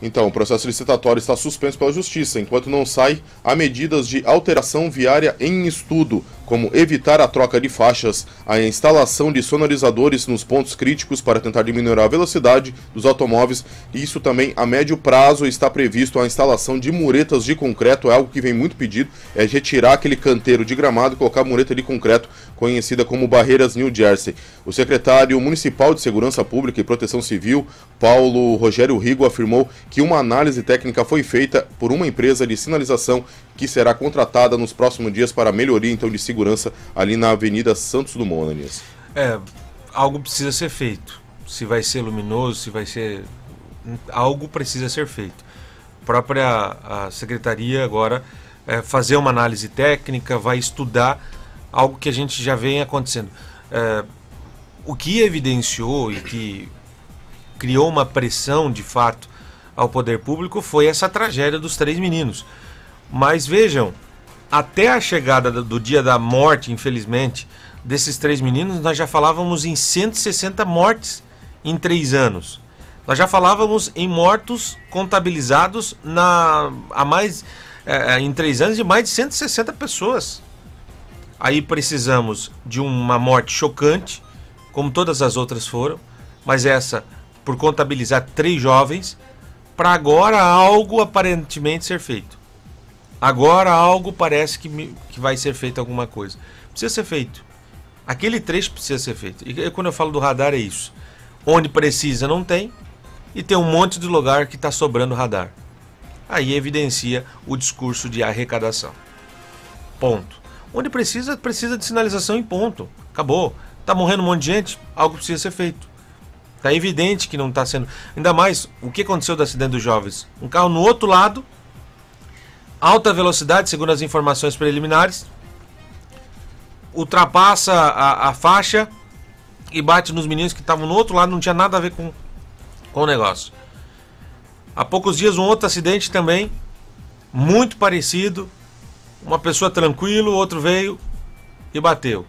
Então, o processo licitatório está suspenso pela Justiça, enquanto não sai há medidas de alteração viária em estudo, como evitar a troca de faixas, a instalação de sonorizadores nos pontos críticos para tentar diminuir a velocidade dos automóveis. E isso também, a médio prazo, está previsto a instalação de muretas de concreto, é algo que vem muito pedido, é retirar aquele canteiro de gramado e colocar mureta de concreto, conhecida como barreiras New Jersey. O secretário municipal de Segurança Pública e Proteção Civil, Paulo Rogério Rigo, afirmou que uma análise técnica foi feita por uma empresa de sinalização que será contratada nos próximos dias para melhoria então de segurança ali na Avenida Santos Dumont, Ananias. Algo precisa ser feito. Se vai ser luminoso, se vai ser... Algo precisa ser feito. A própria secretaria agora fazer uma análise técnica, vai estudar algo que a gente já vem acontecendo. O que evidenciou e que criou uma pressão de fato ao poder público foi essa tragédia dos 3 meninos. Mas vejam, até a chegada do dia da morte, infelizmente, desses 3 meninos, nós já falávamos em 160 mortes em 3 anos. Nós já falávamos em mortos contabilizados em 3 anos de mais de 160 pessoas. Aí precisamos de uma morte chocante, como todas as outras foram, mas essa por contabilizar 3 jovens, para agora algo aparentemente ser feito. Agora algo parece que vai ser feito alguma coisa. Precisa ser feito. Aquele trecho precisa ser feito. E quando eu falo do radar é isso. Onde precisa não tem, e tem um monte de lugar que está sobrando radar. Aí evidencia o discurso de arrecadação. Ponto. Onde precisa, precisa de sinalização e ponto. Acabou. Está morrendo um monte de gente, algo precisa ser feito. Está evidente que não está sendo... Ainda mais, o que aconteceu do acidente dos jovens? Um carro no outro lado, alta velocidade, segundo as informações preliminares, ultrapassa a faixa e bate nos meninos que estavam no outro lado, não tinha nada a ver com o negócio. Há poucos dias um outro acidente também, muito parecido, uma pessoa tranquilo, outro veio e bateu.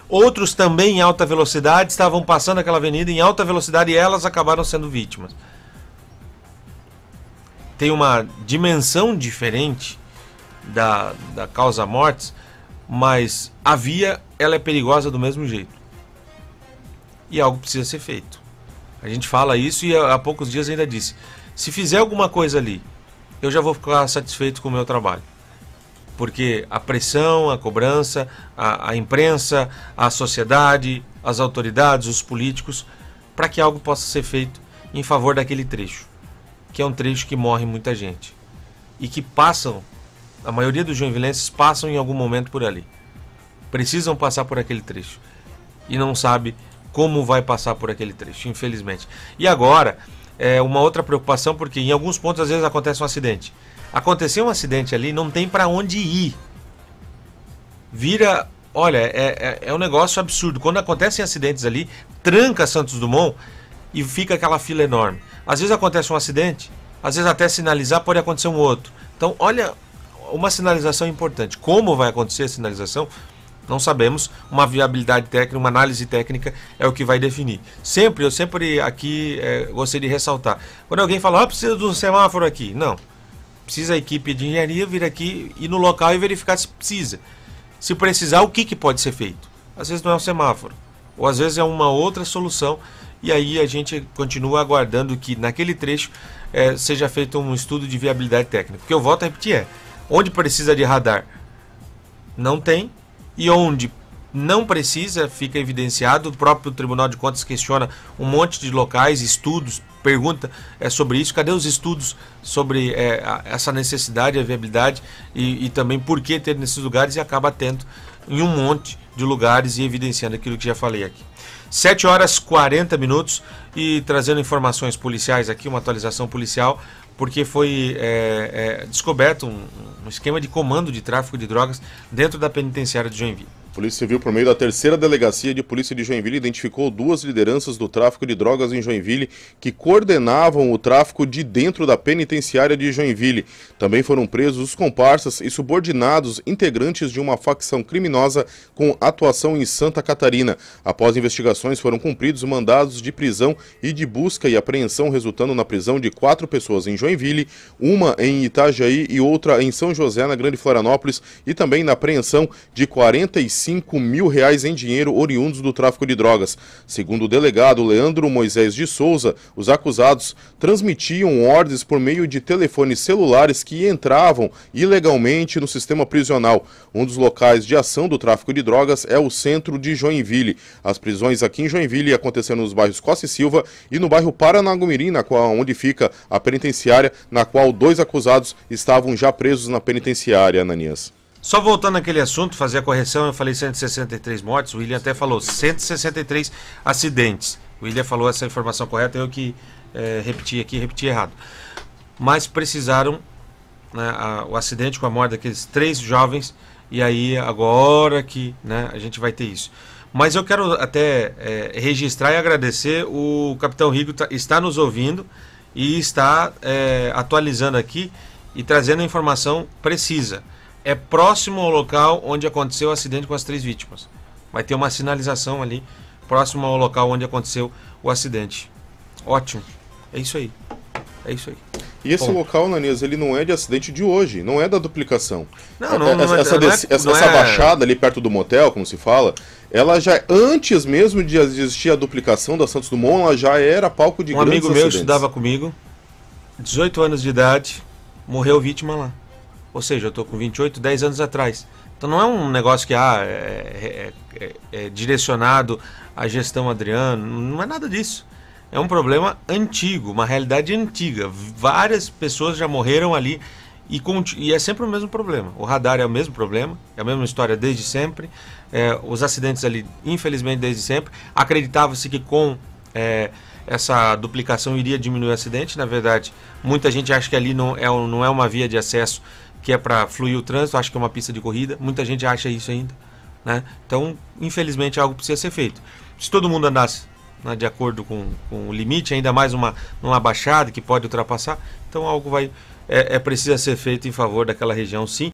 Outros também em alta velocidade, estavam passando aquela avenida em alta velocidade e elas acabaram sendo vítimas. Tem uma dimensão diferente da causa mortes, mas a via ela é perigosa do mesmo jeito. E algo precisa ser feito. A gente fala isso e há poucos dias ainda disse, se fizer alguma coisa ali, eu já vou ficar satisfeito com o meu trabalho. Porque a pressão, a cobrança, a imprensa, a sociedade, as autoridades, os políticos, para que algo possa ser feito em favor daquele trecho, que é um trecho que morre muita gente. E que passam, a maioria dos joinvilenses passam em algum momento por ali. Precisam passar por aquele trecho. E não sabe como vai passar por aquele trecho, infelizmente. E agora, uma outra preocupação, porque em alguns pontos às vezes acontece um acidente. Aconteceu um acidente ali, não tem para onde ir. Vira, olha, é um negócio absurdo. Quando acontecem acidentes ali, tranca Santos Dumont e fica aquela fila enorme. Às vezes acontece um acidente, às vezes até sinalizar pode acontecer um outro. Então, olha, uma sinalização importante. Como vai acontecer a sinalização? Não sabemos. Uma viabilidade técnica, uma análise técnica é o que vai definir. Eu sempre aqui gostaria de ressaltar. Quando alguém fala, precisa de um semáforo aqui. Não. Precisa a equipe de engenharia vir aqui, ir no local e verificar se precisa. Se precisar, o que pode ser feito? Às vezes não é um semáforo, ou às vezes é uma outra solução, e aí a gente continua aguardando que naquele trecho seja feito um estudo de viabilidade técnica. Porque eu volto a repetir, onde precisa de radar não tem, e onde não precisa, fica evidenciado. O próprio Tribunal de Contas questiona um monte de locais, estudos, pergunta sobre isso. Cadê os estudos sobre essa necessidade, a viabilidade e também por que ter nesses lugares, e acaba tendo em um monte de lugares e evidenciando aquilo que já falei aqui. 7h40 e trazendo informações policiais aqui, uma atualização policial, porque foi descoberto um esquema de comando de tráfico de drogas dentro da penitenciária de Joinville. Polícia Civil, por meio da 3ª Delegacia de Polícia de Joinville, identificou 2 lideranças do tráfico de drogas em Joinville que coordenavam o tráfico de dentro da penitenciária de Joinville. Também foram presos os comparsas e subordinados integrantes de uma facção criminosa com atuação em Santa Catarina. Após investigações, foram cumpridos mandados de prisão e de busca e apreensão, resultando na prisão de 4 pessoas em Joinville, uma em Itajaí e outra em São José, na Grande Florianópolis, e também na apreensão de 45 mil reais em dinheiro oriundos do tráfico de drogas. Segundo o delegado Leandro Moisés de Souza, os acusados transmitiam ordens por meio de telefones celulares que entravam ilegalmente no sistema prisional. Um dos locais de ação do tráfico de drogas é o centro de Joinville. As prisões aqui em Joinville aconteceram nos bairros Costa e Silva e no bairro Paranagumirim, onde fica a penitenciária, na qual 2 acusados estavam já presos na penitenciária, Ananias. Só voltando àquele assunto, fazer a correção, eu falei 163 mortes, o William até falou 163 acidentes. O William falou essa informação correta, eu que repeti errado. Mas precisaram, né, o acidente com a morte daqueles 3 jovens, e aí agora que, né, a gente vai ter isso. Mas eu quero até registrar e agradecer, o Capitão Rigo está nos ouvindo e está atualizando aqui e trazendo a informação precisa. É próximo ao local onde aconteceu o acidente com as 3 vítimas. Vai ter uma sinalização ali, próximo ao local onde aconteceu o acidente. Ótimo. É isso aí. É isso aí. E esse local, Ananias, ele não é de acidente de hoje, não é da duplicação. Essa baixada ali perto do motel, como se fala, ela já, antes mesmo de existir a duplicação da Santos Dumont, ela já era palco de grandes acidentes. Um amigo meu estudava comigo, 18 anos de idade, morreu vítima lá. Ou seja, eu estou com 28, 10 anos atrás. Então não é um negócio que é direcionado à gestão Adriano, não é nada disso. É um problema antigo, uma realidade antiga. Várias pessoas já morreram ali e é sempre o mesmo problema. O radar é o mesmo problema, é a mesma história desde sempre. Os acidentes ali, infelizmente, desde sempre. Acreditava-se que com essa duplicação iria diminuir o acidente. Na verdade, muita gente acha que ali não é uma via de acesso que é para fluir o trânsito, acho que é uma pista de corrida. Muita gente acha isso ainda, né? Então, infelizmente, algo precisa ser feito. Se todo mundo andasse, né, de acordo com o limite, ainda mais numa baixada que pode ultrapassar, então algo precisa ser feito em favor daquela região, sim.